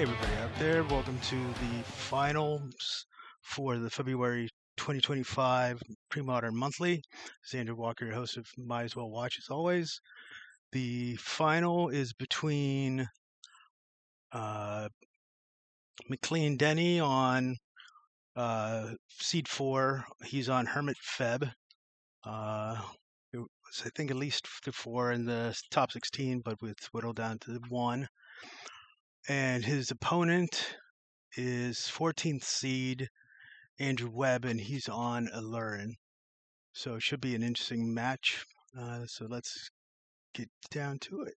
Hey, everybody out there. Welcome to the finals for the February 2025 Premodern Monthly. This is Andrew Walker, your host of Might As Well Watch, as always. The final is between McLean Denny on Seed 4. He's on Hermit FEB. It was, I think, at least the 4 in the top 16, but with whittled down to 1. And his opponent is 14th seed Andrew Webb, and he's on Aluren. So it should be an interesting match. So let's get down to it.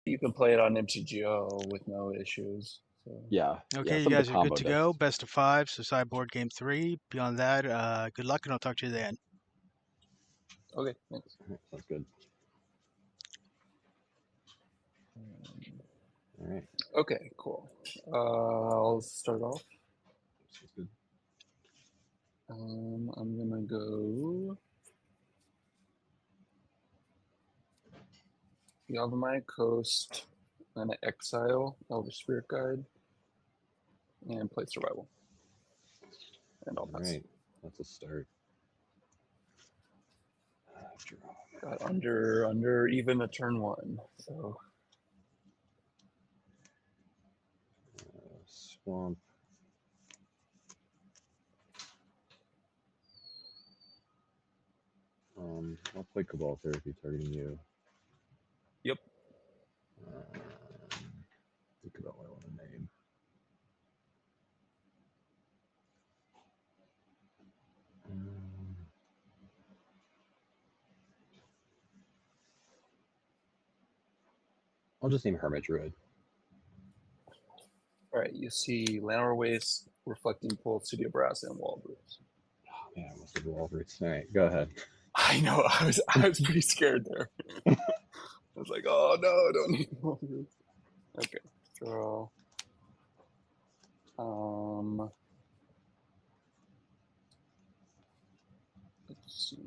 You can play it on MTGO with no issues. So. Yeah. Okay, you guys are good to go. Best of 5, so sideboard game 3. Beyond that, good luck, and I'll talk to you then. Okay, thanks. Sounds good. All right. Okay, cool. I'll start off. Sounds good. I'm gonna go Yavimaya Coast, and Exile, Elder Spirit Guide, and play Survival. And I'll pass. All right, that's a start. Got under even a turn 1. So Swamp. I'll play Cabal Therapy targeting you. Yep. Think about what I want to name. I'll just name Hermit Druid. All right, you see Llanowar Waste, Reflecting Pool, City of Brass, and Wall Roots. Oh man, I must have Wall Roots. All right, go ahead. I know, I was pretty scared there. I was like, oh no, I don't need Wall Roots. Okay, draw. Let's see.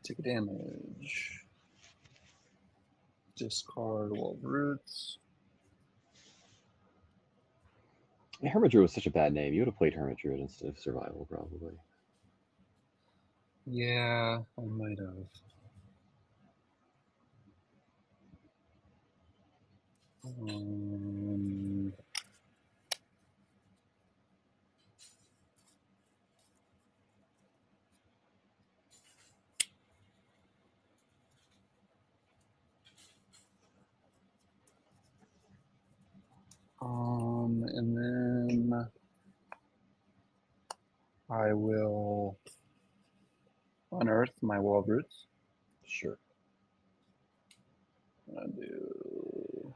Take a damage. Discard Wall Roots. Hermit Druid was such a bad name. You would have played Hermit Druid instead of Survival, probably. Yeah, I might have. And then I will unearth my Wall Roots. Sure. I'm gonna do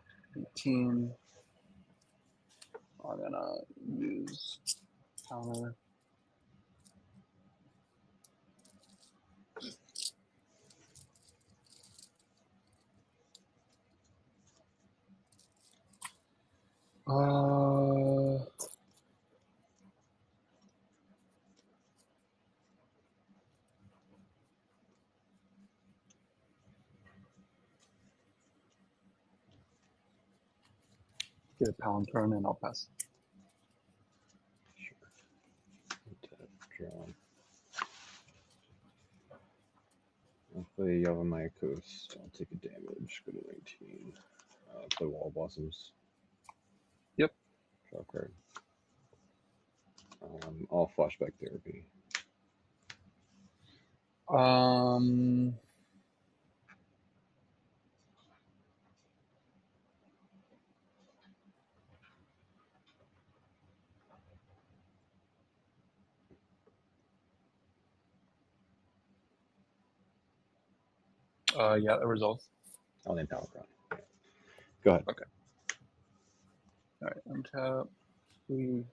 18. I'm gonna use counter. Get a pound turn and I'll pass. Sure. Draw. I'll play Yavimaya Coast. I'll take a damage. Go to 19. Play Wall Blossoms. Yep. Draw a card. I'll Flashback Therapy. Yeah, that resolves. I'll name Power Crown. Go ahead. Okay. All right, untap. We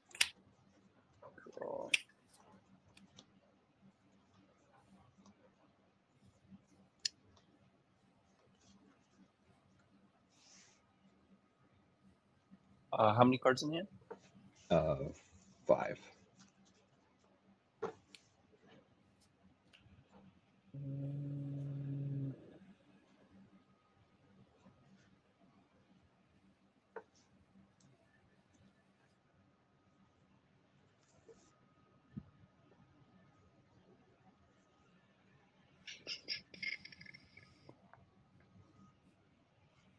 draw. How many cards in hand? 5.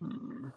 Hmm.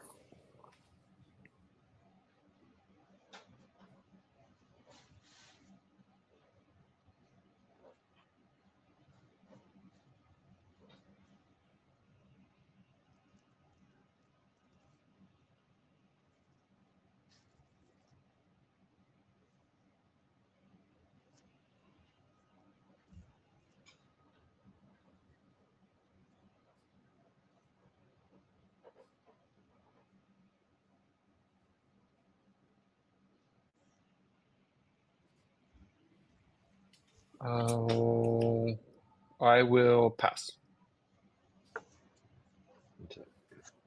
I will pass.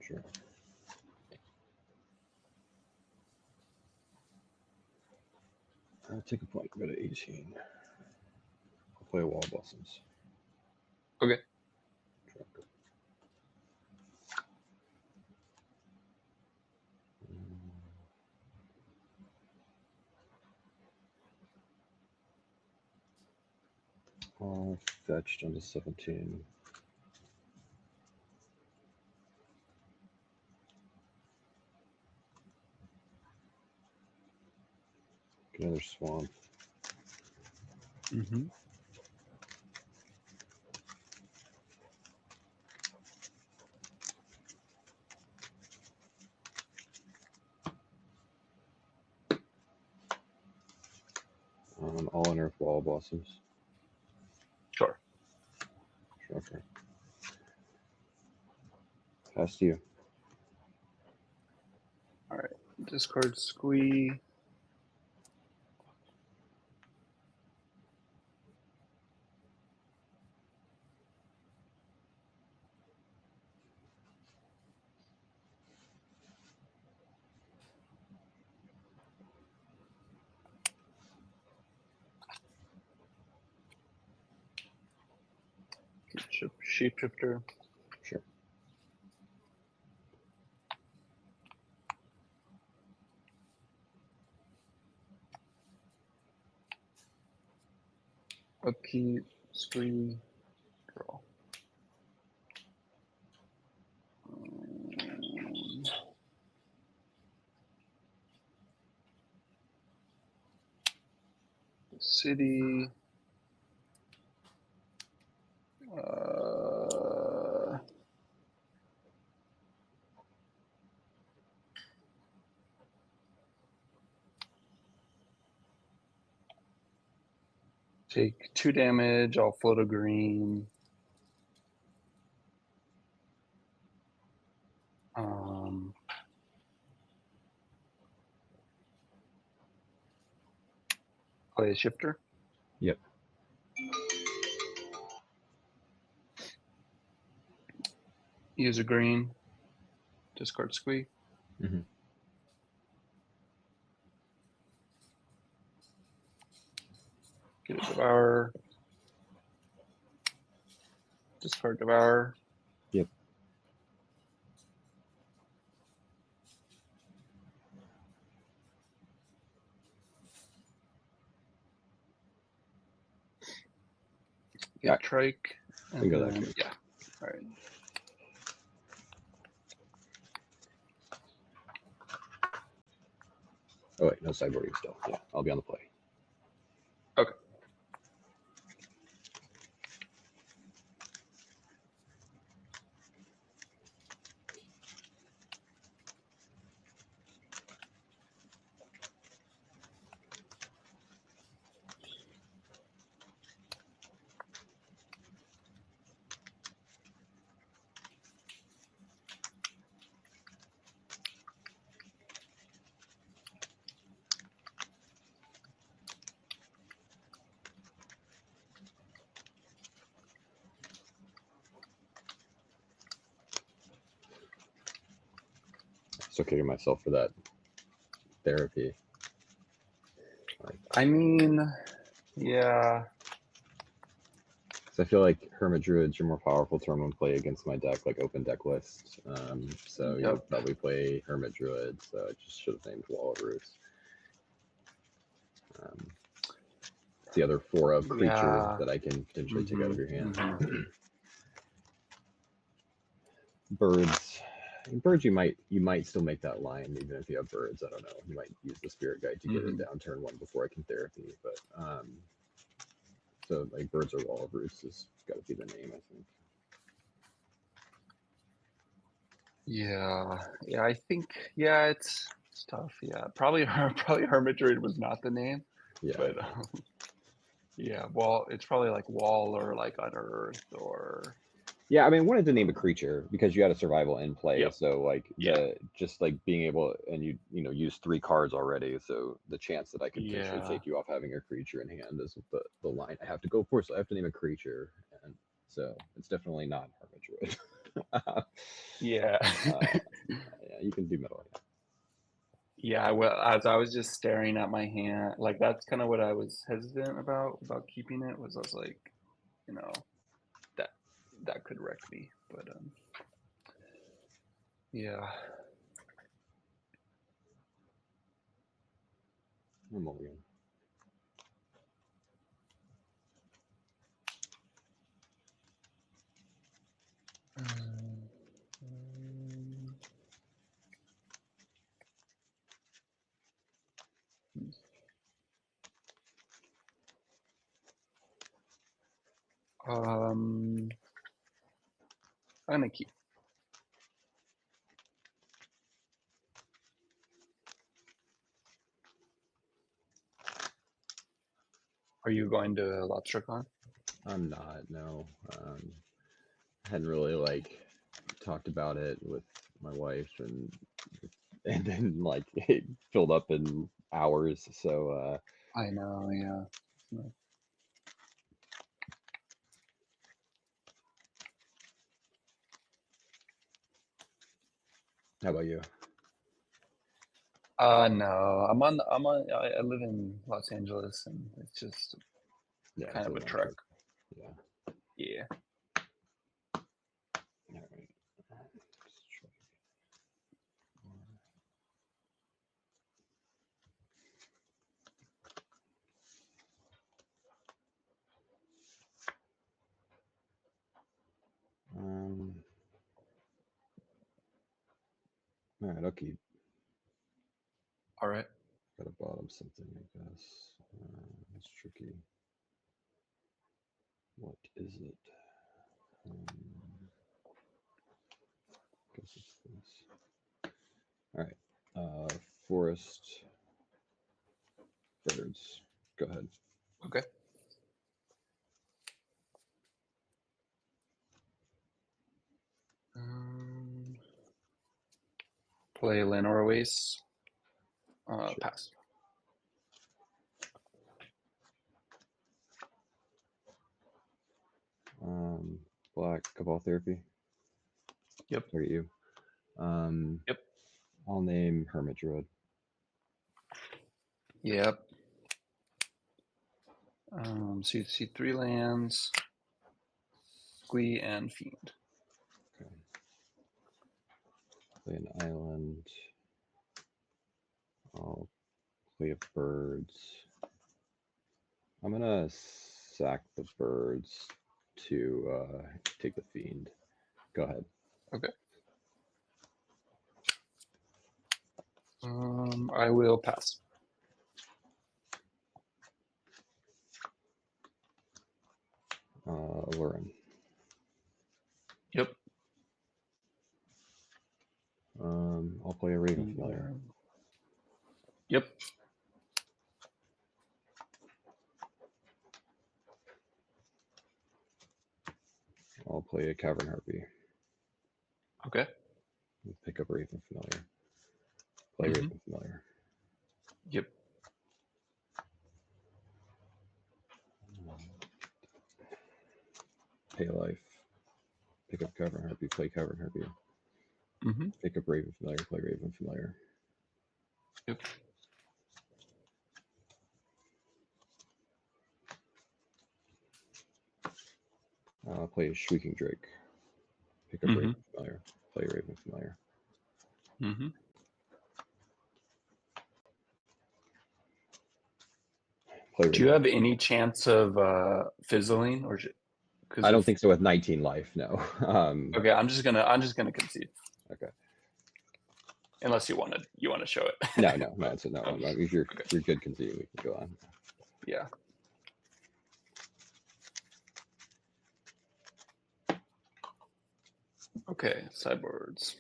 Sure. I'll take a point. Go to 18. I'll play Wall Blossoms. Okay. Sure. I'll fetch down to 17. Get another swamp. Mm-hmm. All unearth Wall Blossoms. Sure. Sure. Okay. Pass to you. All right. Discard squee. Shapeshifter. Sure. Upkeep. Squee. Draw. City. Take 2 damage. I'll float a green. Play a shifter. Yep. Use a green. Discard squee. Mm-hmm. Get a devour. Discard devour. Yep. Get trike. We go that quick. Yeah. All right. Oh wait, no sideboarding still. Yeah, I'll be on the play. Okay. Still kicking myself for that therapy. I mean, yeah. So I feel like Hermit Druids are more powerful turn one play against my deck, like open deck list. So Yep. you'll probably play Hermit Druid. So I just should have named Wall of Roots. It's the other 4 creature Yeah. that I can potentially take out of your hand. Mhm. Birds. Birds, you might still make that line even if you have birds. I don't know. You might use the Spirit Guide to get it down turn 1 before I can therapy. But so like Birds or Wall of Roots has got to be the name, I think. Yeah, I think it's tough. Yeah, probably Hermit Druid was not the name, Yeah. but yeah, well, it's probably like Wall or like Unearth or. Yeah, I mean, I wanted to name a creature because you had a survival in play. Yep. So like Yeah. just like being able, and you use 3 cards already. So the chance that I could potentially Yeah. take you off having a creature in hand is the line I have to go for. So I have to name a creature, and so it's definitely not Hermit Druid. Yeah. Yeah, you can do metal. Yeah, well, as I was just staring at my hand, like that's kind of what I was hesitant about keeping it. Was I was like, that could wreck me, but yeah. I'm all in. I'm gonna keep. Are you going to LobsterCon? I'm not. No. I hadn't really like talked about it with my wife, and then like it filled up in hours. So I know, yeah. how about you? No, I live in Los Angeles, and it's just Yeah, kind it's of a long trek. Yeah. Yeah. All right. All right, I'll keep. All right. Got a bottom something, I guess. It's tricky. What is it? Guess it's this. All right. Forest. Birds. Go ahead. Okay. Play Lenore Oasis. Sure. Pass. Black Cabal Therapy. Yep. Target you. Yep. I'll name Hermit Druid. Yep. So you see 3 lands, Squee and Fiend. Okay. Play an island. I'll play a birds. I'm gonna sack the birds to take the fiend. Go ahead. Okay. I will pass. Aluren. Yep. I'll play a Raven Familiar. Yep. I'll play a Cavern Harpy. Okay. Pick up Raven Familiar. Play Raven Familiar. Yep. Pay life. Pick up Cavern Harpy. Play Cavern Harpy. Pick up Raven Familiar. Play Raven Familiar. Yep. Play Shrieking Drake. Pick up Raven Familiar. Play Raven Familiar. Mm-hmm. Play Do you Raven. have any chance of fizzling, or because I don't think so with 19 life. No. Okay, I'm just gonna concede. Okay. Unless you want to show it. No. It's no. If you're Okay. you're good conceding, we can go on. Yeah. Okay, sideboards.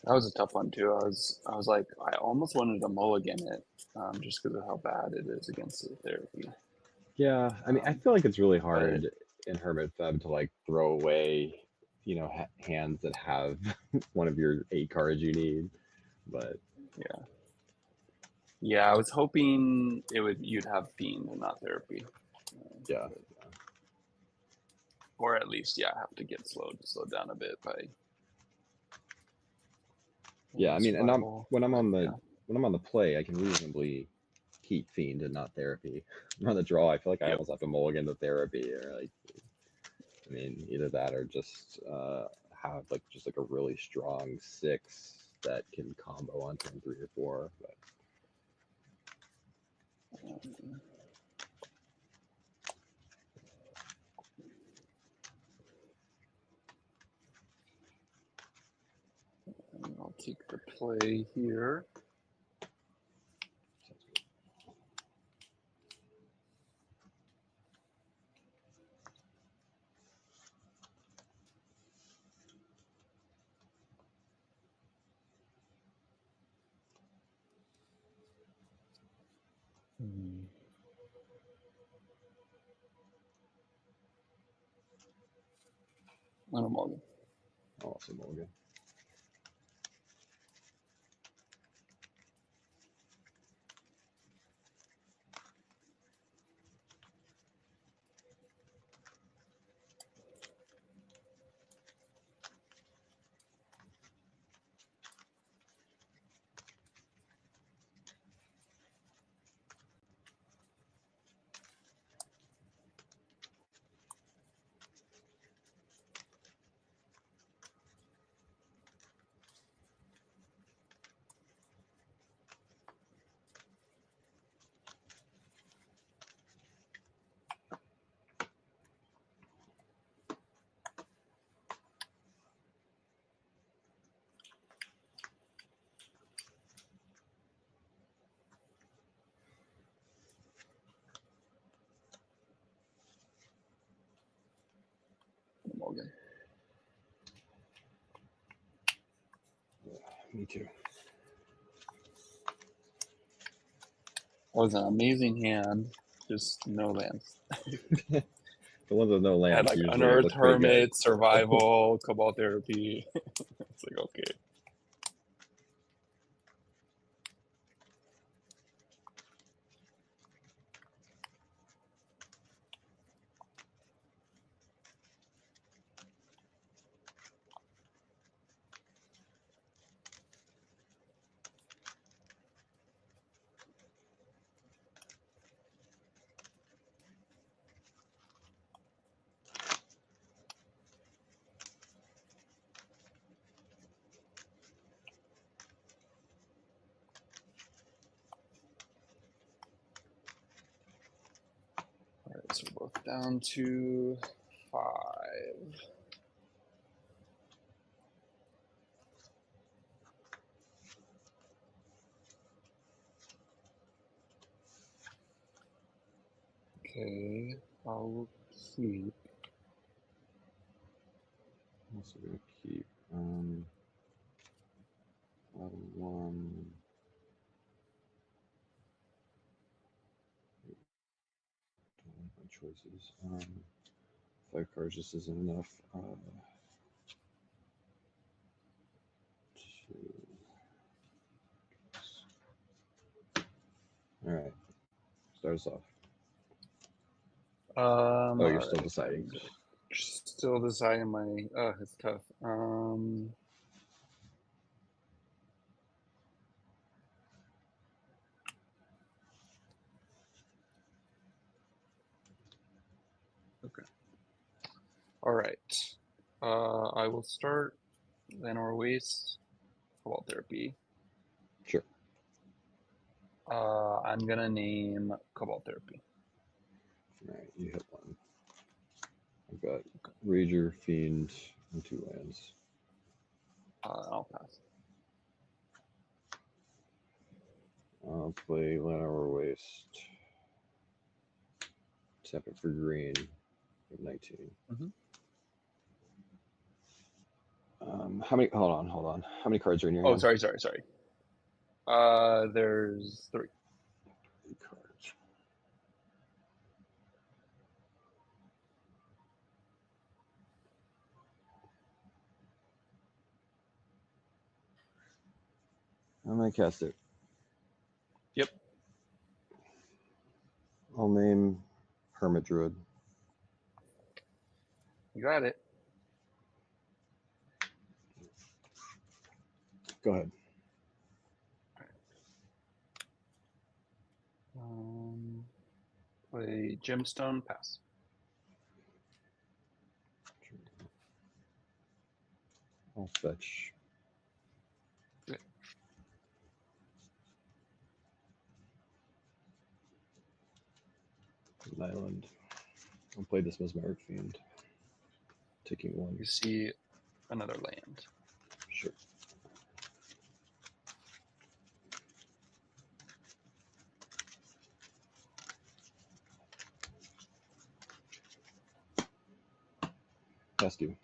That was a tough one too. I was like, I almost wanted to mulligan it, just because of how bad it is against the therapy. Yeah, I mean, I feel like it's really hard but- in Hermit Feb to like throw away, hands that have one of your 8 cards you need. But Yeah, I was hoping you'd have Fiend and not therapy. yeah, Or at least, have to get slowed down a bit by. I mean, and survival. when I'm on Yeah. the play, I can reasonably keep Fiend and not therapy. On the draw, I feel like I Yep. almost have to mulligan the therapy, or like, I mean, either that or just have like a really strong 6 that can combo on turn 3 or 4. But And I'll take the play here. And I'm all I'll also mulligan. Me too. Was an amazing hand, just no lands. The ones with no Had lands like usually Unearthed, look pretty good. Hermit, Survival, Cobalt Therapy. It's like, okay. All right, so we're both down to 5. Okay, I'll keep. I'm also gonna keep one. Don't like my choices. 5 cards just isn't enough. 2. All right, start us off. Oh, you're All still right, deciding. still deciding my. It's tough. Okay. All right. I will start. Land or Waste. Cobalt Therapy. Sure. I'm gonna name Cobalt Therapy. All right, you hit one. I've got Rager, Fiend, and 2 lands. I'll pass. I'll play Land or Waste. Tap it for green. 19. Mm-hmm. How many? Hold on. How many cards are in your Oh, hand? sorry. There's 3. 3 cards. I'm gonna cast it. Yep. I'll name Hermit Druid. You got it. Go ahead. Play Gemstone, pass. I'll fetch. Okay. An island. I'll play this Mesmeric Fiend. Taking 1. You see another land. Sure. Pass you.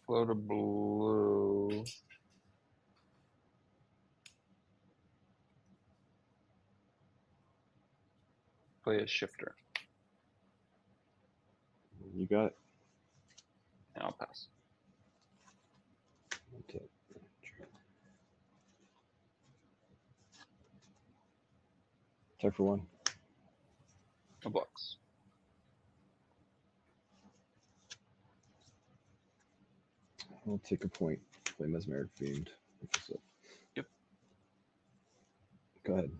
Float a blue. Play a shifter. You got it. And I'll pass. Check for 1. A box. I'll take a point. Play Mesmeric Fiend. Yep. Go ahead.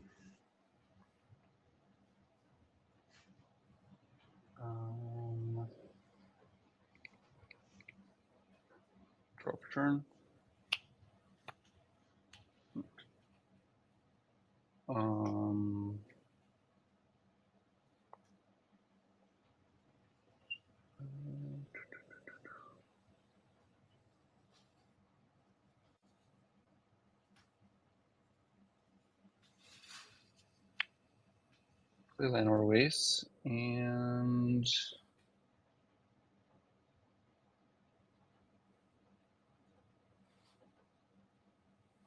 Draw for turn. Play Llanowar Waste, and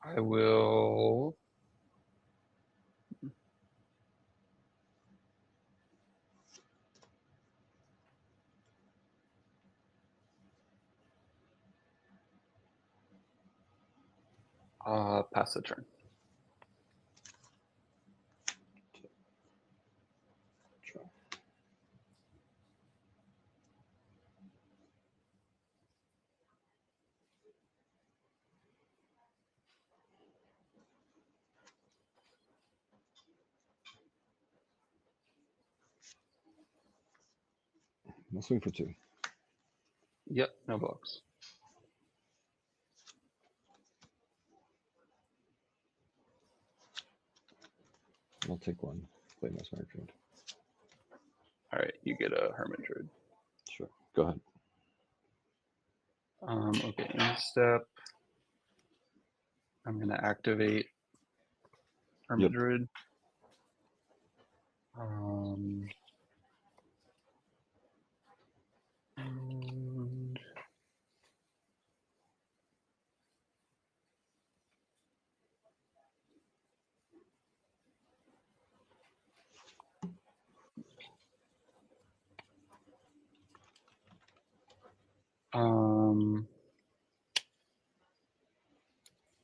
I will pass the turn. Sure. I'll swing for 2. Yep, no blocks. I'll take 1. Play my smart druid. All right, you get a Hermit Druid. Sure. Go ahead. Okay, in step, I'm going to activate Hermit Yep. Druid. And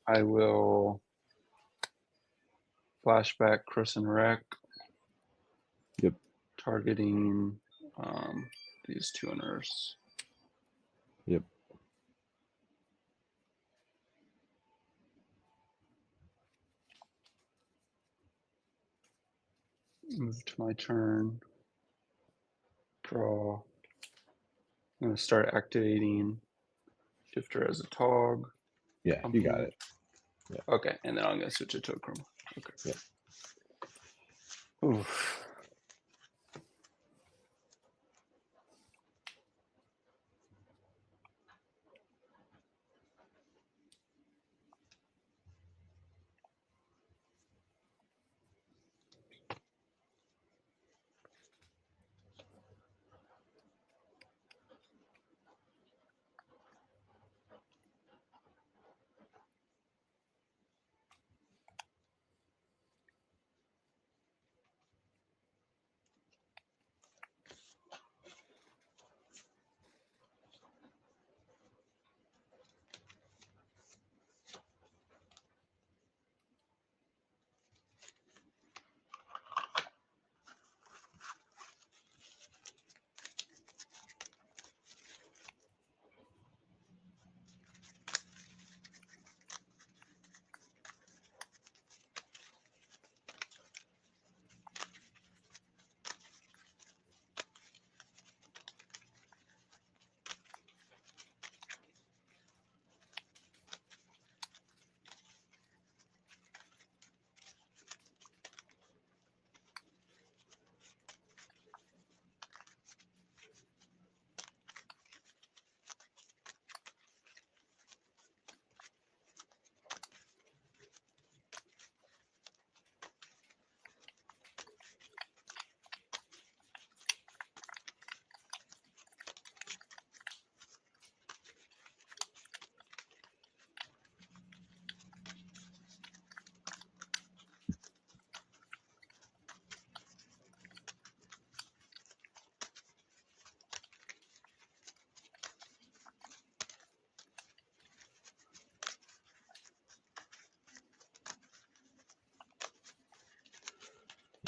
I will flashback Chris and Wreck. Yep. Targeting these 2 owners. Yep. Move to my turn. Draw. I'm going to start activating Shifter as a Tog. Yeah, you got it. Yeah. Okay, and then I'm going to switch it to a Chroma. Okay. Yep. Oof.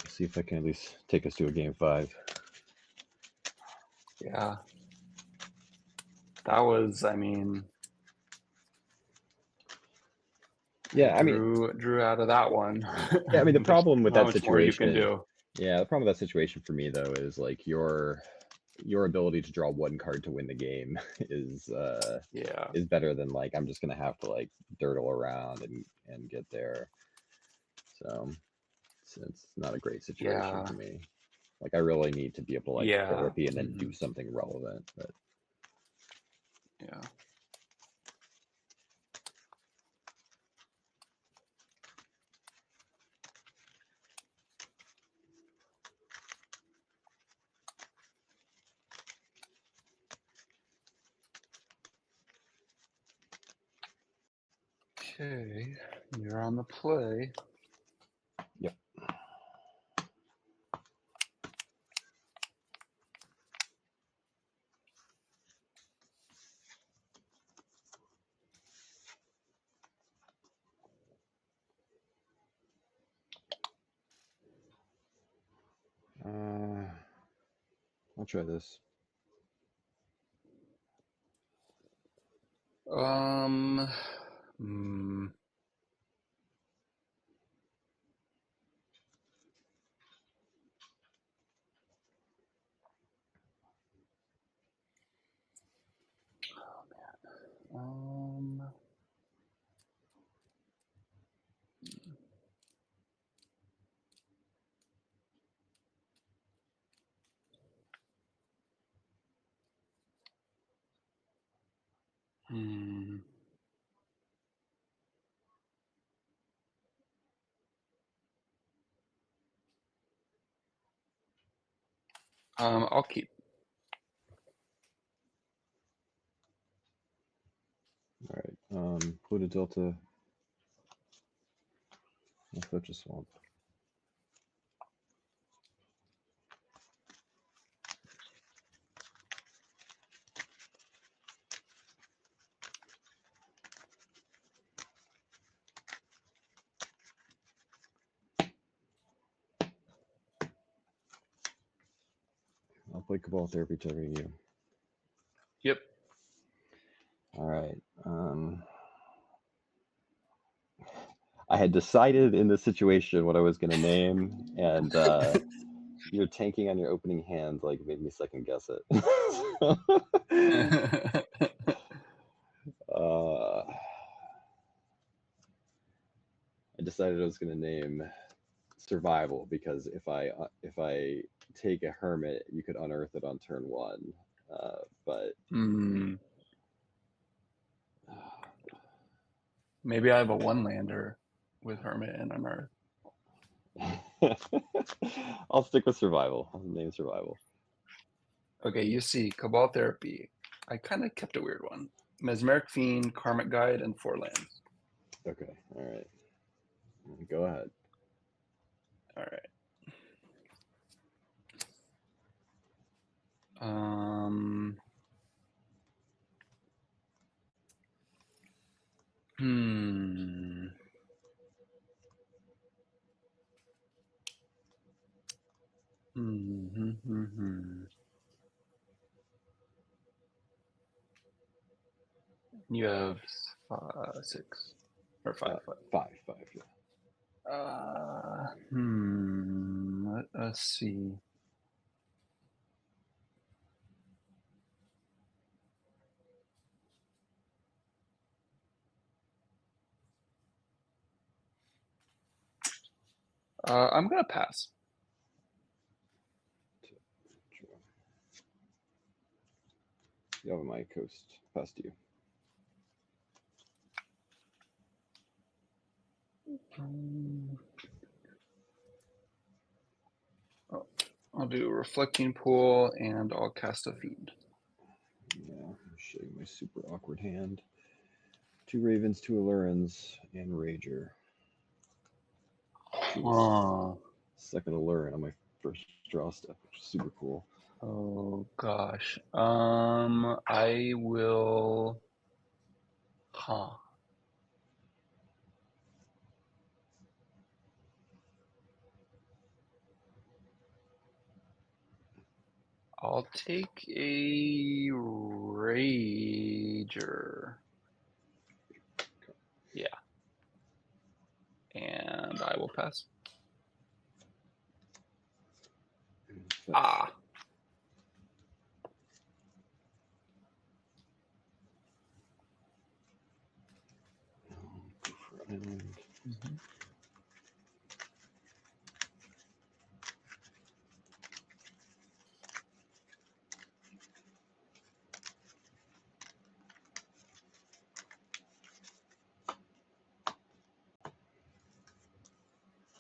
See if I can at least take us to a game 5. Yeah. That was, I mean, Yeah, I mean, drew out of that one. yeah, I mean, the problem with Not that much more you can situation, do. yeah, the problem with that situation for me though is like your ability to draw 1 card to win the game is Yeah. better than like I'm just gonna have to like dirtle around and get there. So it's not a great situation Yeah. for me. Like I really need to be able to like Yeah. therapy and then do something relevant. But Yeah. Okay, you're on the play. Yep. I'll try this. Hmm. Um, hmm. I'll keep. All right. Pluto Delta. I'll fetch a swamp. I'll play Cabal Therapy targeting you. Yep. All right. I had decided in this situation what I was going to name, and your tanking on your opening hand like made me second guess it. I decided I was going to name Survival because if I take a Hermit, you could unearth it on turn 1, but. Maybe I have a 1-lander with Hermit and Unearth. I'll stick with Survival. I'll name Survival. Okay, you see, Cabal Therapy. I kind of kept a weird one. Mesmeric Fiend, Karmic Guide, and 4 lands. Okay, all right. Go ahead. All right. Hmm. You have 6 or 5. 5, yeah. Let's see. I'm gonna pass. You have my coast past you. I'll do a Reflecting Pool and I'll cast a Fiend. Yeah, I'm showing my super awkward hand. 2 Ravens, 2 Alurens, and Rager. Second Aluren on my first draw step, which is super cool. Oh gosh. I will. I'll take a Rager. Yeah. And I will pass. Ah.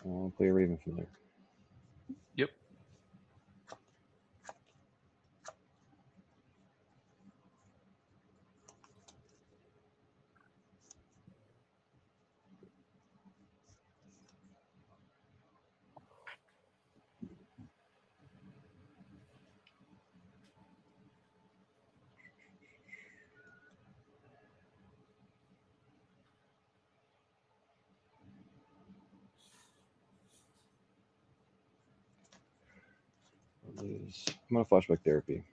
I'll play a Raven from there. Yep. I'm gonna flashback therapy.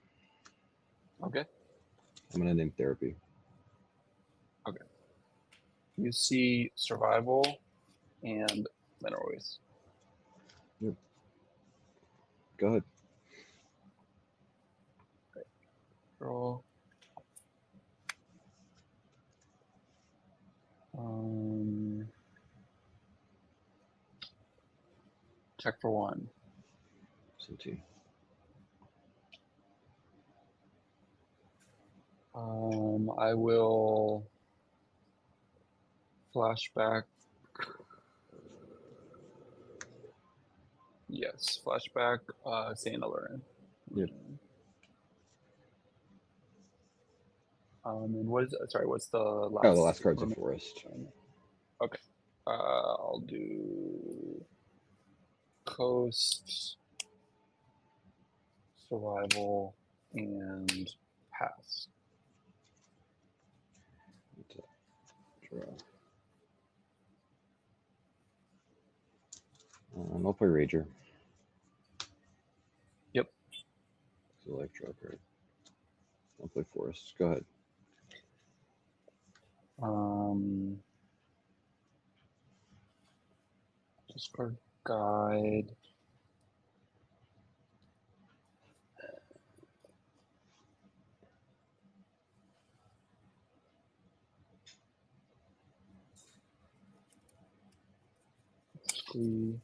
Okay. I'm gonna name therapy. You see survival and mineral waste. Go ahead. Roll. Check for 1. Cincy. I will flashback. Yes, flashback. Saint Aluren. Yep. And what is? Sorry, what's the last? Oh, the last card's a forest. Okay. I'll do coast, survival, and pass. Draw. I'll play Rager. Yep. Select draw card. I'll play forest. Go ahead. Discard guide. Squeeze.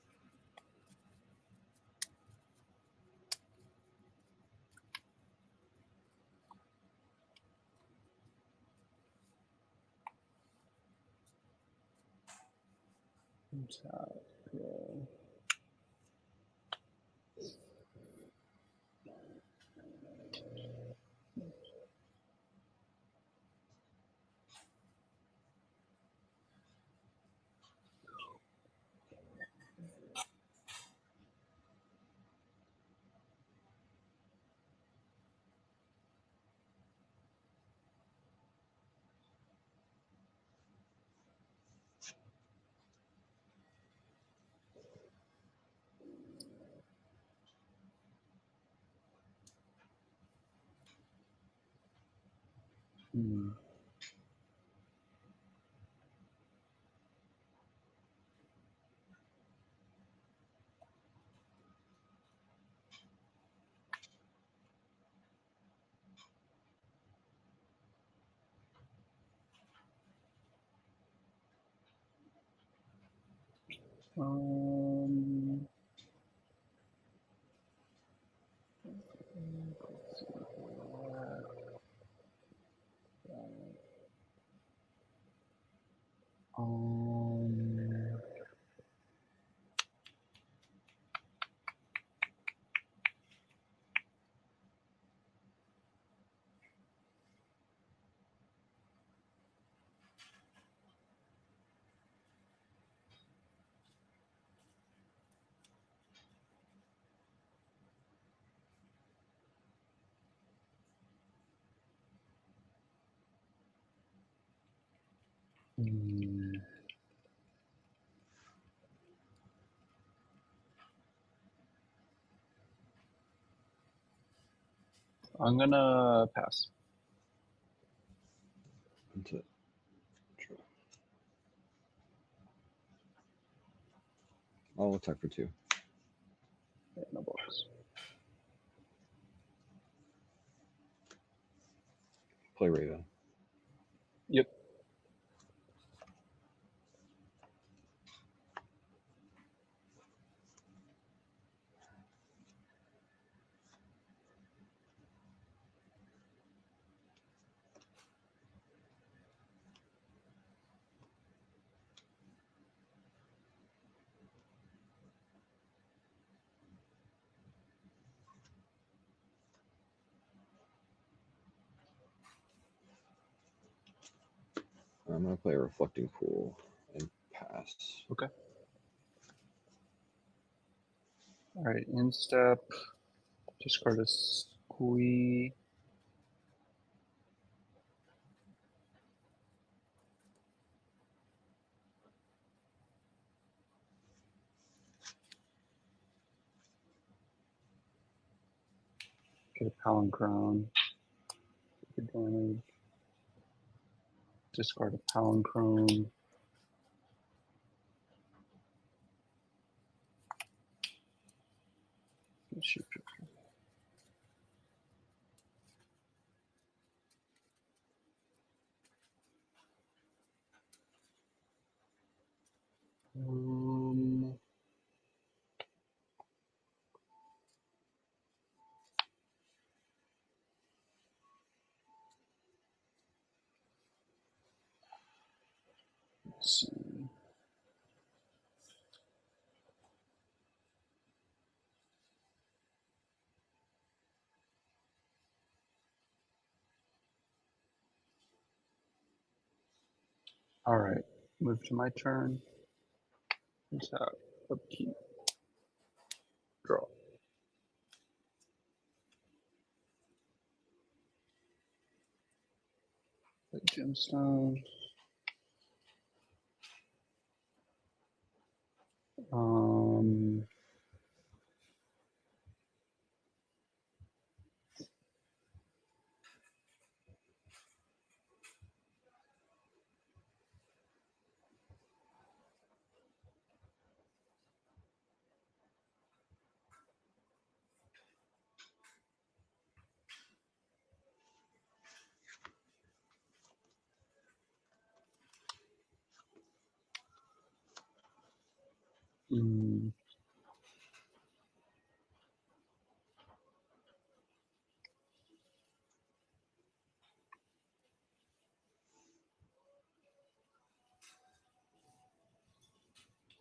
I'm gonna pass. Into draw. I'll attack for 2. Yeah, no box. Play Raven. Yep. I'm gonna play a Reflecting Pool and pass. Okay. All right. In step. Discard a squee. Get a Palinchron. Take advantage. Discard a Palinchron. Shapeshifter. Let's see. All right, move to my turn. Tap, upkeep, draw. Play gemstone. Um, mm,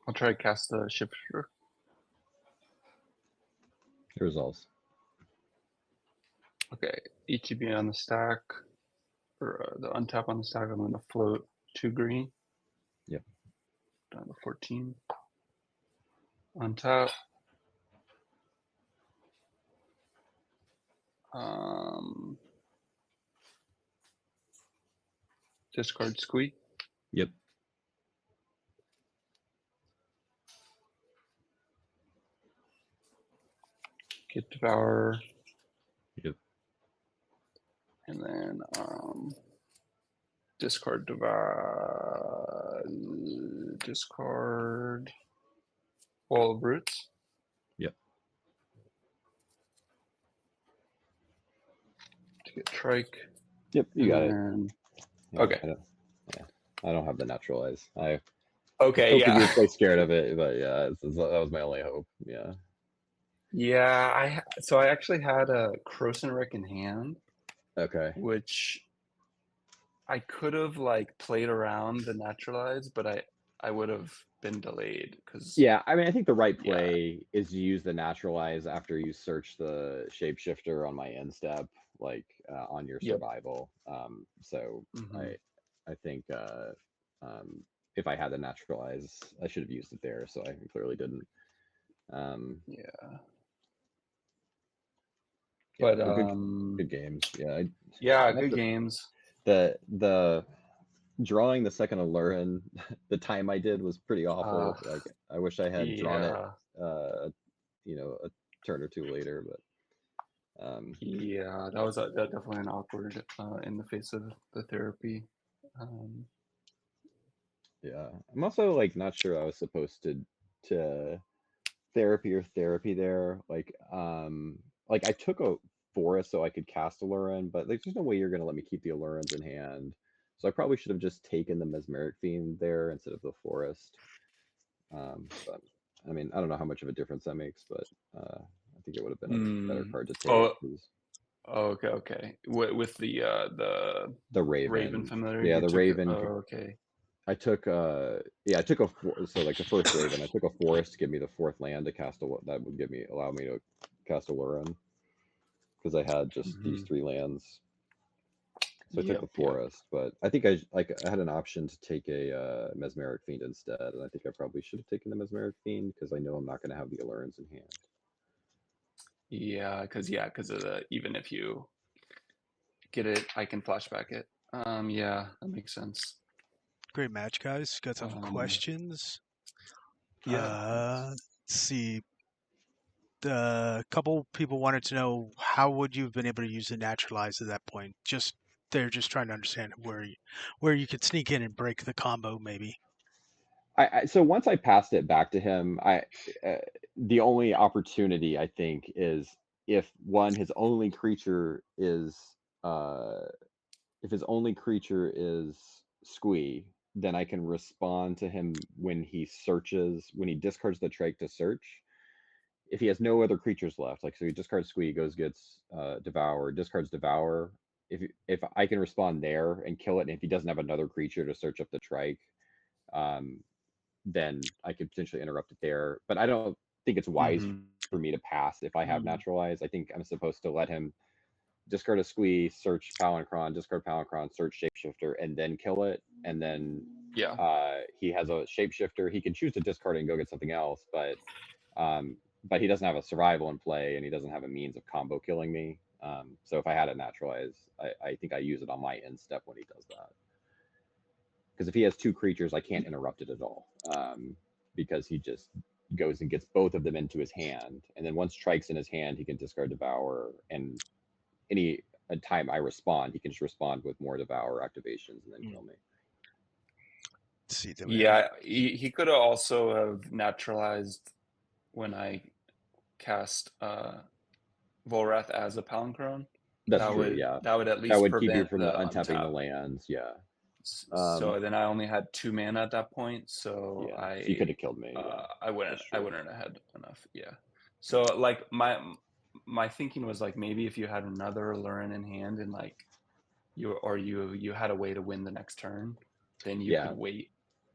I'll try to cast the shifter. It resolves. Okay, ETB on the stack, or the untap on the stack. I'm going to float 2 green. Yep. Down to 14. Untap. Discard squeak. Yep. Get devour. Yep. And then discard devour. Discard Wall of Roots. Yep. To get trike. Yep. You got it. Yeah, Okay. I don't have the naturalize. I Okay. hoping Yeah. you'd play scared of it, but yeah, that was my only hope. Yeah. Yeah. So I actually had a Croson Wreck in hand. Okay. Which I could have like played around the naturalize, but I would have been delayed because Yeah, I mean, I think the right play is to use the naturalize after you search the shapeshifter on my end step, like on your survival. So I think if I had the naturalize, I should have used it there. So I clearly didn't. But good games. Yeah. Good games. The drawing the second Aluren, the time I did was pretty awful. Like I wish I had drawn it, you know, a turn or two later, but that was definitely an awkward in the face of the therapy. Yeah, I'm also like not sure I was supposed to therapy there. Like I took a forest so I could cast Aluren, but like there's no way you're gonna let me keep the Alurens in hand. So I probably should have just taken the Mesmeric Fiend there instead of the forest. But I mean, I don't know how much of a difference that makes, but I think it would have been a better card to take. Okay. With the Raven familiar. Yeah, the Raven. Okay. I took so like the first Raven, I took a forest to give me the 4th land to cast that would allow me to cast Aluren because I had just these 3 lands. So I took the forest, but I think I had an option to take a Mesmeric Fiend instead, and I think I probably should have taken the Mesmeric Fiend because I know I'm not going to have the Allurens in hand. Yeah, because of the even if you get it, I can flashback it. Yeah, that makes sense. Great match, guys. Got some questions. Yeah. Let's see. a couple people wanted to know how would you have been able to use the naturalize at that point? They're just trying to understand where you could sneak in and break the combo, maybe. So once I passed it back to him, the only opportunity I think is if his only creature is Squee, then I can respond to him when he discards the trike to search. If he has no other creatures left, like so he discards Squee, gets Devour, discards Devour. If I can respond there and kill it, and if he doesn't have another creature to search up the trike, then I could potentially interrupt it there. But I don't think it's wise for me to pass if I have naturalize. I think I'm supposed to let him discard a Squee, search Palinchron, discard Palinchron, search Shapeshifter, and then kill it. And then he has a Shapeshifter. He can choose to discard it and go get something else, but he doesn't have a survival in play, and he doesn't have a means of combo killing me. So if I had it naturalize, I think I use it on my end step when he does that. Because if he has two creatures, I can't interrupt it at all. Because he just goes and gets both of them into his hand. And then once Trike's in his hand, he can discard Devour. And any time I respond, he can just respond with more Devour activations and then kill me. See, Yeah, he could have also have naturalized when I cast Volrath as a Palinchron. That's true, yeah. That would at least keep you from the untapping the lands, yeah. So then I only had 2 mana at that point, so so you could have killed me. I wouldn't have had enough. Yeah. So like my thinking was like maybe if you had another Aluren in hand and like you had a way to win the next turn, then you could wait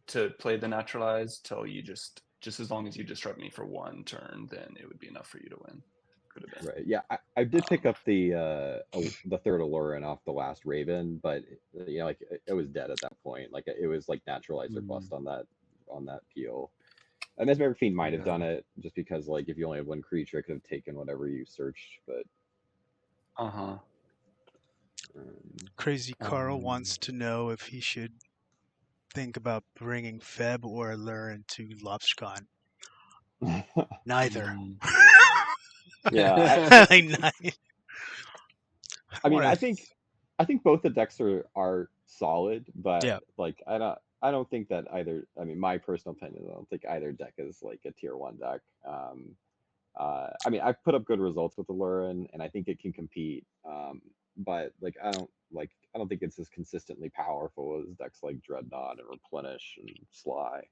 to play the naturalize till you just as long as you disrupt me for 1 turn, then it would be enough for you to win. Could have been. Right. Yeah, I did pick up the third Aluren off the last Raven, but like it was dead at that point. Like it was like naturalize or bust on that peel. And Mesmer Fiend might have done it just because like if you only had 1 creature, it could have taken whatever you searched. But Crazy Carl wants to know if he should think about bringing FEB or Aluren to LobsterCon. Neither. Yeah. I mean, I think both the decks are solid, but like I don't think that either. I mean, my personal opinion, I don't think either deck is like a tier 1 deck. I mean, I've put up good results with Aluren, and I think it can compete. But like I don't think it's as consistently powerful as decks like Dreadnought and Replenish and Sly.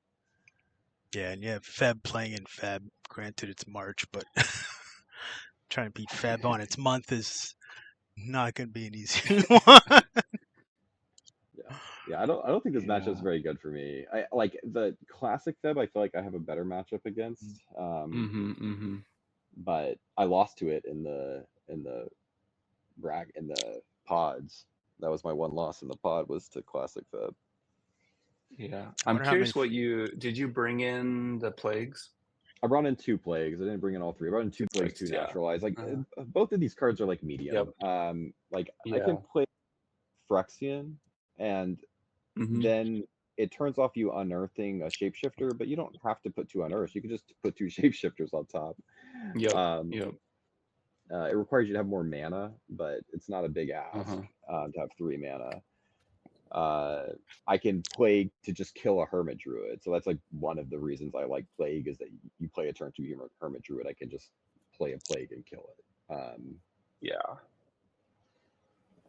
Yeah, and FEB playing in FEB. Granted, it's March, but trying to beat FEB on its month is not going to be an easy one. Yeah, I don't think this matchup is very good for me. I like the classic FEB. I feel like I have a better matchup against. But I lost to it in the pods. That was my one loss in the pod, was to classic FEB. Yeah, I'm curious what did you bring in the plagues? I brought in 2 plagues. I didn't bring in all 3. I brought in 2 plagues, 2 naturalize. Like both of these cards are like medium. Like I can play Phyrexian, and then it turns off you unearthing a Shapeshifter, but you don't have to put 2 unearths. You can just put 2 Shapeshifters on top. It requires you to have more mana, but it's not a big ask to have 3 mana. I can Plague to just kill a Hermit Druid. So that's like one of the reasons I like Plague, is that you play a turn 2 Hermit Druid, I can just play a Plague and kill it.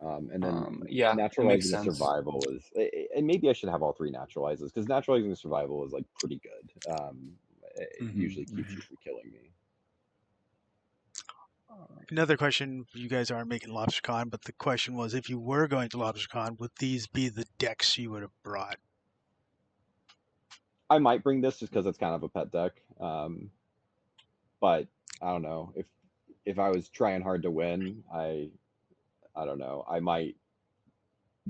And then naturalizing the survival is, and maybe I should have all 3 naturalizes, because naturalizing the survival is like pretty good. It usually keeps you from killing me. Another question, you guys aren't making LobsterCon, but the question was, if you were going to LobsterCon, would these be the decks you would have brought? I might bring this just because it's kind of a pet deck. But I don't know. If I was trying hard to win, I don't know. I might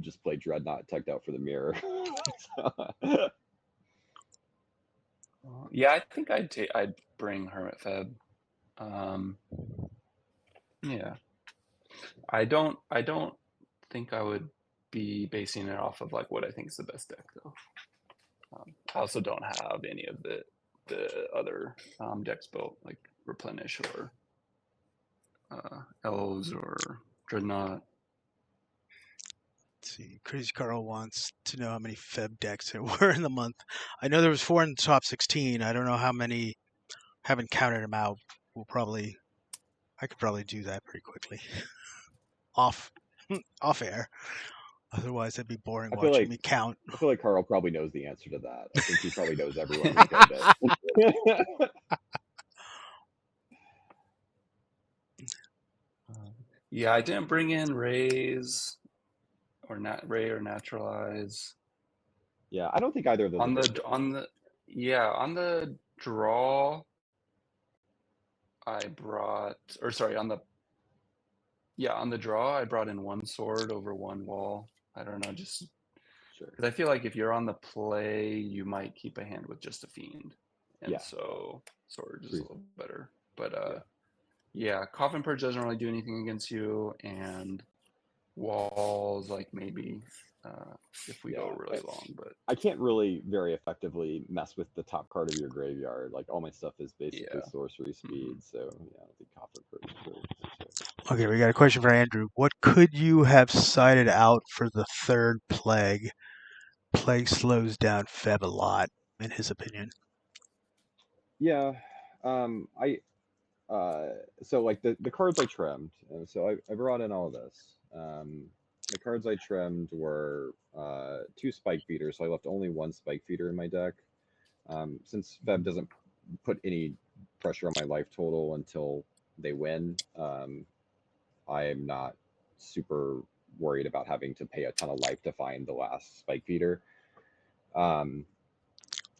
just play Dreadnought teched out for the mirror. Yeah, I think I'd bring Hermit Feb. Yeah, I don't think I would be basing it off of like what I think is the best deck though. I also don't have any of the other decks built. Like replenish or elves or dreadnought. Let's see. Crazy Carl wants to know how many FEB decks there were in the month. I know there was 4 in the top 16. I don't know how many. Haven't counted them out. I could probably do that pretty quickly. Off air. Otherwise, that'd be boring I feel watching like me count. I feel like Carl probably knows the answer to that. I think he probably knows everyone who's played it. Yeah, I didn't bring in raise or ray or naturalize. Yeah, I don't think either of those On are the on the draw. I brought, or sorry, on the draw, I brought in 1 sword over 1 wall. I don't know, just sure. because I feel like if you're on the play, you might keep a hand with just a fiend, and Yeah. so sword is a little better. But yeah, Coffin Purge doesn't really do anything against you, and walls like maybe if we go really long, but I can't really very effectively mess with the top card of your graveyard. Like all my stuff is basically sorcery speed, so yeah, I don't think Copper Purge is really necessary. Okay, we got a question for Andrew. What could you have sided out for the 3rd plague? Plague slows down FEB a lot, in his opinion. Yeah, so like the cards I trimmed, so I brought in all of this. The cards I trimmed were 2 spike feeders, so I left only 1 spike feeder in my deck. Since FEB doesn't put any pressure on my life total until they win, I am not super worried about having to pay a ton of life to find the last spike feeder.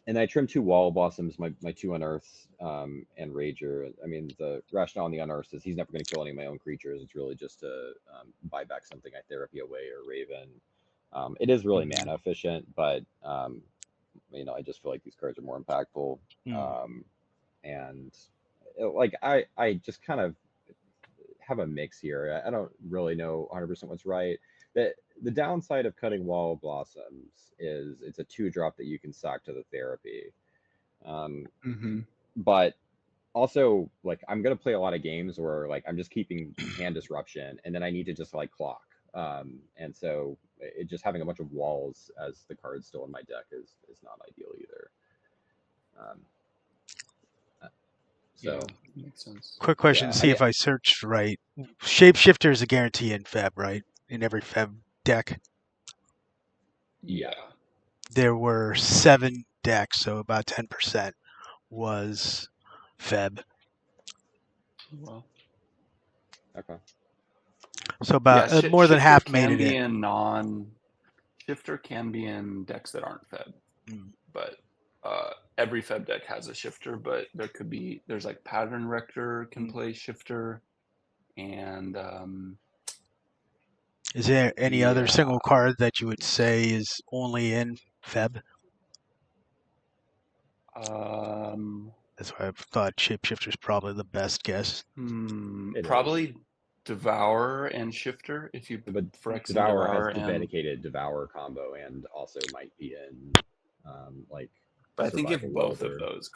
And I trimmed 2 wall blossoms, my 2 unearths, and Rager. I mean, the rationale on the unearths is he's never going to kill any of my own creatures. It's really just to buy back something I therapy away or Raven. It is really mana efficient, but you know, I just feel like these cards are more impactful. And like I just kind of have a mix here. I don't really know 100% what's right. The downside of cutting Wall of Blossoms is it's a 2-drop that you can sack to the therapy. But also, like, I'm gonna play a lot of games where like I'm just keeping hand disruption, and then I need to just like clock. And so it just having a bunch of walls as the cards still in my deck is not ideal either. So yeah, makes sense. Quick question to see if I searched right. Shapeshifter is a guarantee in FEB, right? In every FEB deck. Yeah. There were 7 decks, so about 10% was FEB. Well. Okay. So about more than half made it in. Shifter can be in decks that aren't FEB, but every FEB deck has a shifter. But there's like Pattern Rector can play shifter, and is there any other single card that you would say is only in FEB? That's why I thought Shapeshifter is probably the best guess. Probably Devour and Shifter. If you but Devour has the dedicated Devour combo, and also might be in like. But I think if both of those,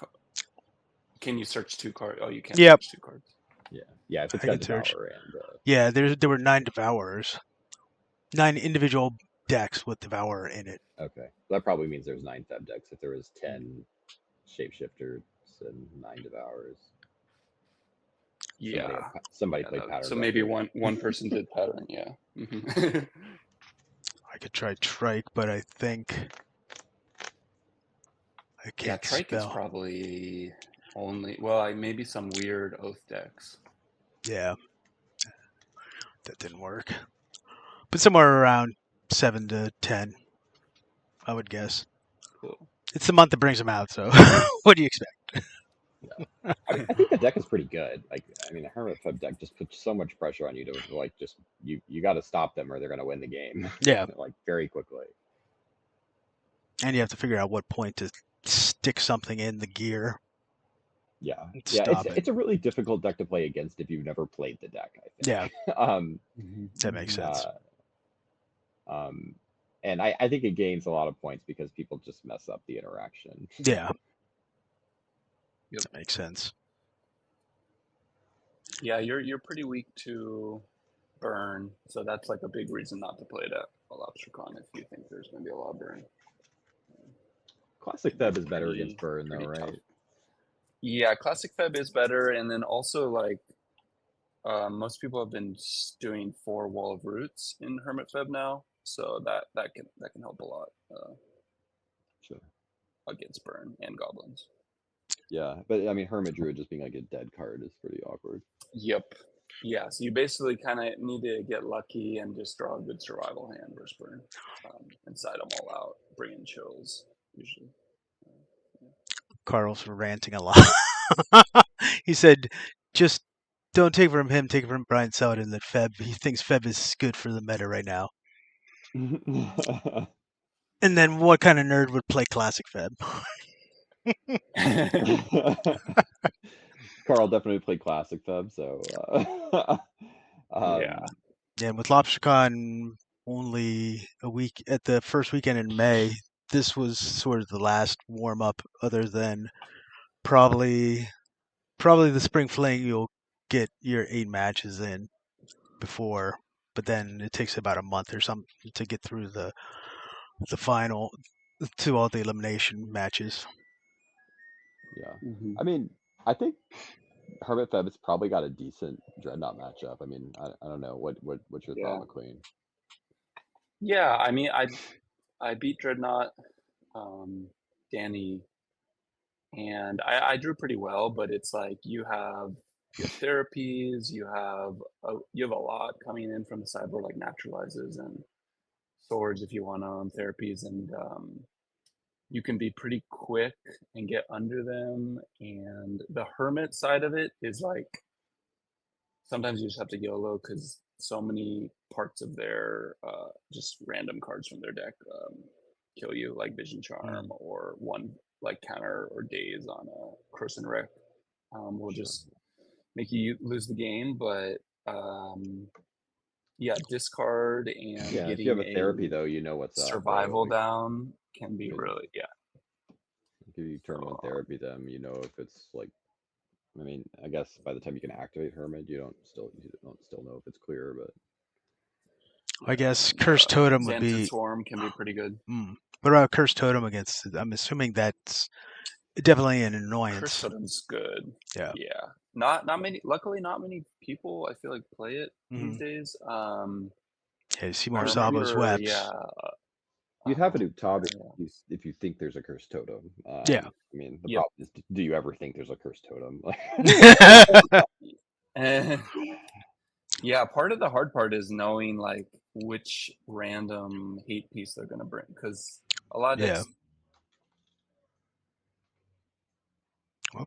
can you search 2 cards? Oh, you can't search 2 cards. Yeah. If it's got Devour and yeah, there were 9 Devourers, 9 individual decks with Devourer in it. Okay, that probably means there's 9 FEB decks. If there was 10 Shapeshifters and 9 Devourers. Yeah. Somebody played Pattern. So maybe one person did Pattern. Yeah. I could try Trike, but I think I can't Trike spell. is probably only maybe some weird Oath decks. Yeah, that didn't work. But somewhere around 7 to 10, I would guess. Cool. It's the month that brings them out, so what do you expect? Yeah. I think the deck is pretty good. Like, I mean, the Hermit FEB deck just puts so much pressure on you to like just you got to stop them or they're going to win the game. Yeah, like very quickly. And you have to figure out what point to stick something in the gear. Yeah, it's a really difficult deck to play against if you've never played the deck, I think. Yeah, that makes sense. And I think it gains a lot of points because people just mess up the interaction. Yeah, that makes sense. Yeah, you're pretty weak to burn, so that's like a big reason not to play it at a LobsterCon if you think there's going to be a lot of burn. Classic Could be Feb is better against burn, though, pretty right? tough. Yeah, Classic Feb is better, and then also like most people have been doing 4 Wall of Roots in Hermit Feb now, so that can help a lot Sure. against burn and goblins. Yeah, but I mean, Hermit Druid just being like a dead card is pretty awkward. Yep. Yeah, so you basically kind of need to get lucky and just draw a good survival hand versus burn, and side them all out, bring in chills usually. Carl's ranting a lot. He said, just don't take it from him, take it from Brian Saladin that Feb, he thinks Feb is good for the meta right now. And then what kind of nerd would play Classic Feb? Carl definitely played Classic Feb, so Yeah. And with LobsterCon only a week at the first weekend in May, this was sort of the last warm up, other than probably the Spring Fling. You'll get your 8 matches in before, but then it takes about a month or something to get through the final to all the elimination matches. yeah. Mm-hmm. I mean, I think Hermit Feb has probably got a decent Dreadnought matchup. I mean, I don't know what's your thought, McLean? Yeah, I mean, I beat Dreadnought, Denny, and I drew pretty well, but it's like you have therapies, you have a lot coming in from the sideboard, like naturalizes and swords if you want them, therapies, and you can be pretty quick and get under them. And the Hermit side of it is like sometimes you just have to YOLO because so many parts of their just random cards from their deck kill you, like Vision Charm or one like counter or daze on a Croson Rick will just make you lose the game. But yeah, discard and Yeah, if you getting have a therapy though, you know what's up. survival Right? down can be really If you turn one therapy them, you know if it's like. I mean, I guess by the time you can activate Hermit, you don't still know if it's clear, but I guess Cursed Totem would Xanthid be. Swarm can be pretty good. What about Cursed Totem against? I'm assuming that's definitely an annoyance. Cursed Totem's good. Yeah. Yeah. Not many. Luckily, not many people I feel like play it these days. Yeah, see more Sabo's Webs. Yeah. You'd have to do Tabi if you think there's a Cursed Totem. Yeah. I mean, the problem is, do you ever think there's a Cursed Totem? Yeah, part of the hard part is knowing like which random hate piece they're gonna bring, because a lot of decks. Oh.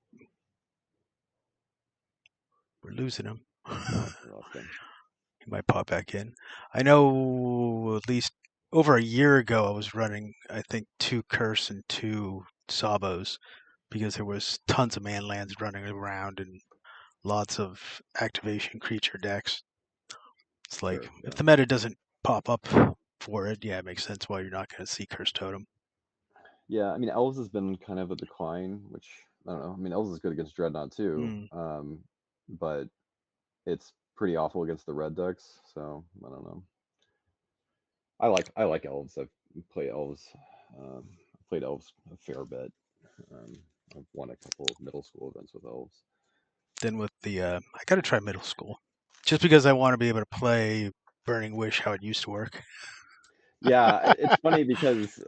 We're losing him. He might pop back in. I know at least over a year ago I was running, I think, 2 Curse and 2 Sabos because there was tons of man lands running around and lots of activation creature decks. It's like, if the meta doesn't pop up for it, yeah, it makes sense why you're not going to see Cursed Totem. Yeah, I mean, Elves has been kind of a decline, which, I don't know. I mean, Elves is good against Dreadnought too, but it's pretty awful against the red decks, so I don't know. I like Elves. I've played Elves. Played Elves a fair bit. I've won a couple of middle school events with Elves. Then with the, I got to try middle school, just because I want to be able to play Burning Wish how it used to work. Yeah, it's funny because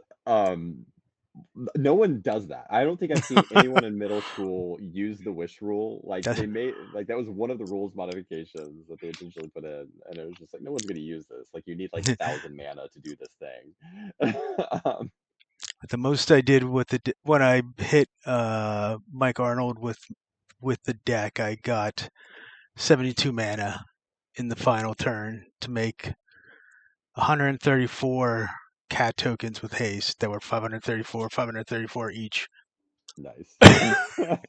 no one does that. I don't think I've seen anyone in middle school use the wish rule. Like they made, like that was one of the rules modifications that they intentionally put in, and it was just like no one's going to use this. Like you need like 1,000 mana to do this thing. The most I did with when I hit Mike Arnold with the deck, I got 72 mana in the final turn to make 134 cat tokens with haste that were 534 each. Nice. It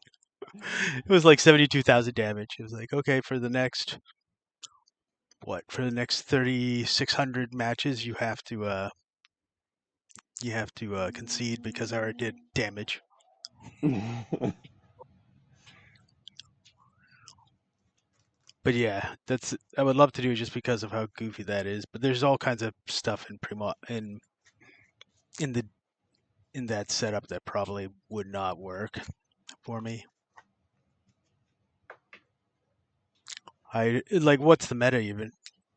was like 72,000 damage. It was like, okay, for the next 3,600 matches, you have to concede because I already did damage. But yeah, I would love to do it just because of how goofy that is. But there's all kinds of stuff in that setup that probably would not work for me. What's the meta even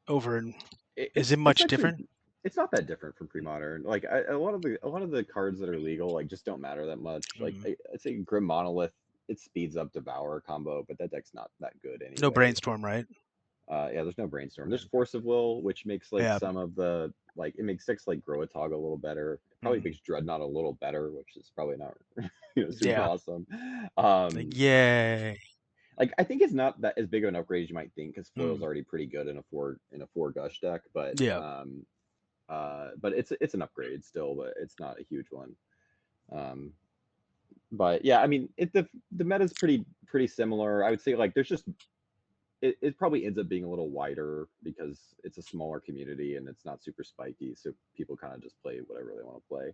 over in? Is it much actually, different? it's not that different from Premodern. Like a lot of the cards that are legal like just don't matter that much. Like I'd say Grim Monolith, it speeds up Devour combo, but that deck's not that good anyway. No Brainstorm, right? Yeah, there's no Brainstorm. There's Force of Will, which makes like Yeah. some of the it makes decks like Growatog a little better. It probably makes Dreadnought a little better, which is probably not super awesome. Yay. Like I think it's not that as big of an upgrade as you might think because Foil's already pretty good in a four gush deck, but but it's an upgrade still, but it's not a huge one. But yeah, I mean, the meta's pretty similar. I would say like there's just it probably ends up being a little wider because it's a smaller community and it's not super spiky, so people kind of just play whatever they want to play.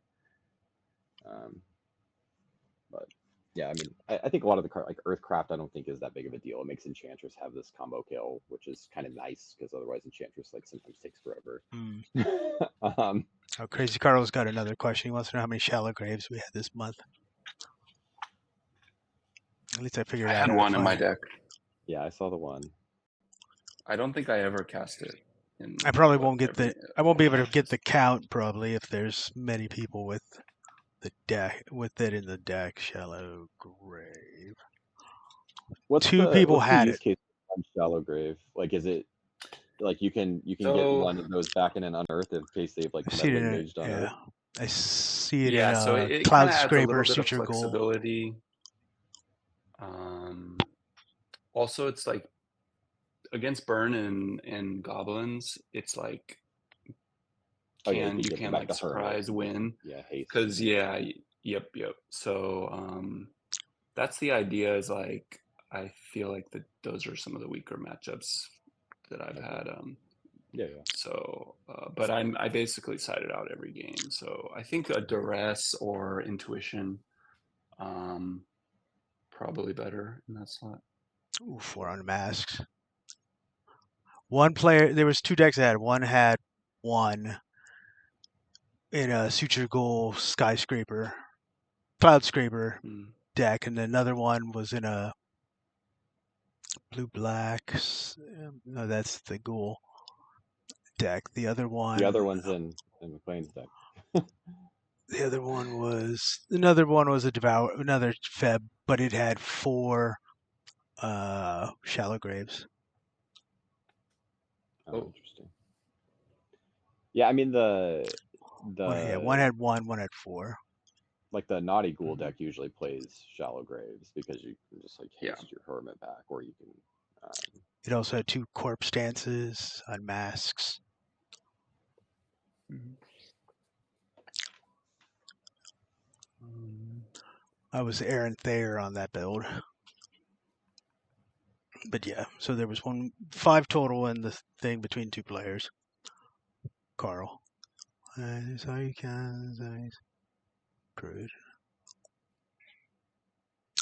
But yeah, I mean, I think a lot of the like Earthcraft, I don't think is that big of a deal. It makes Enchantress have this combo kill, which is kind of nice because otherwise Enchantress like sometimes takes forever. Crazy Carlos got another question. He wants to know how many shallow graves we had this month. At least I figured out. I had one in my deck. Yeah, I saw the one. I don't think I ever cast it. I probably won't get I won't be able to get the count probably if there's many people with the deck with it in the deck. Shallow grave. Two people had it. Case on Shallow Grave, like, is it like you can get one of those back in an Unearth in case they've like meddling maged on Earth? I see it yeah, in so it Cloud adds Scraper, a little bit Suture of flexibility. Also, it's like against burn and goblins, it's like you can like surprise win. Yeah, haste. Because yep. So that's the idea. Is like I feel like those are some of the weaker matchups that I've had. Yeah. So, but I basically side it out every game. So I think a duress or intuition, probably better in that slot. Ooh, 400 masks. One player, there was two decks that had one in a Suture Goal Skyscraper, Cloud Scraper deck, and another one was in a blue-black. No, that's the Ghoul deck. The other one's in McLean's deck. The other one was a another FEB, but it had 4 shallow graves. Oh, interesting. Yeah, I mean one had 1, one had 4. Like the Naughty Ghoul deck usually plays Shallow Graves because you can just like haste your Hermit back, or you can. It also had 2 corpse dances on masks. I was Aaron Thayer on that build. But yeah, so there was 5 total in the thing between 2 players. Carl. That's how you can. Crude.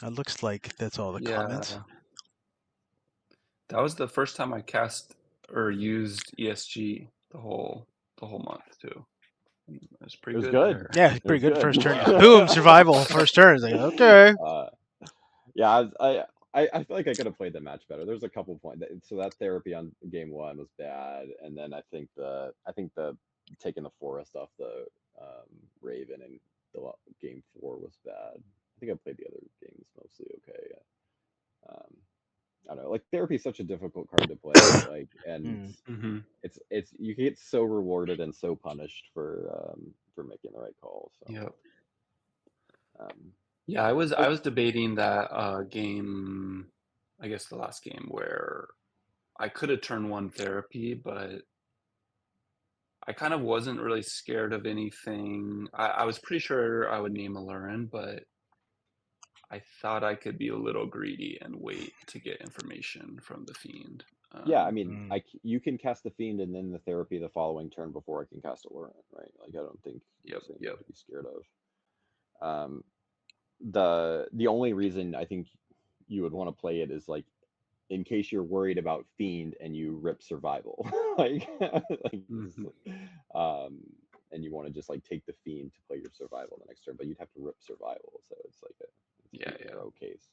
It looks like that's all the comments. That was the first time I cast or used ESG the whole month too. It was pretty good. There. Yeah, pretty good first turn. Boom, survival first turn. It's like, okay. Yeah, I feel like I could have played the match better. There's a couple points. So that therapy on game 1 was bad, and then I think the taking the forest off the Raven in the game 4 was bad. I think I played the other games mostly okay. I don't know. Like therapy is such a difficult card to play. Like, and it's you get so rewarded and so punished for making the right call. So. Yep. Yeah, I was debating that game, I guess the last game, where I could have turned 1 therapy, but I kind of wasn't really scared of anything. I was pretty sure I would name Aluren, but I thought I could be a little greedy and wait to get information from the Fiend. Yeah, I mean, you can cast the Fiend and then the therapy the following turn before I can cast Aluren, right? Like, I don't think there's anything to be scared of. The only reason I think you would want to play it is like in case you're worried about fiend and you rip survival, like, Mhm. and you want to just like take the fiend to play your survival the next turn, but you'd have to rip survival, so it's like Yeah, a narrow case.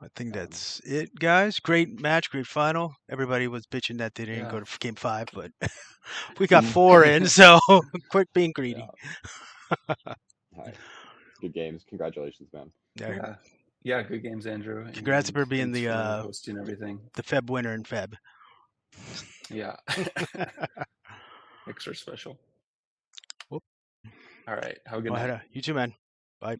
I think that's it, guys. Great match, great final. Everybody was bitching that they didn't Yeah. go to game 5, but we got 4 in, so quit being greedy. All right, good games. Congratulations, man. Yeah. Yeah, good games, Andrew. Congrats And for being thanks for the hosting everything. FEB winner in FEB. Yeah. Extra special. Whoop. All right. Have a good Go night. ahead. You too, man. Bye.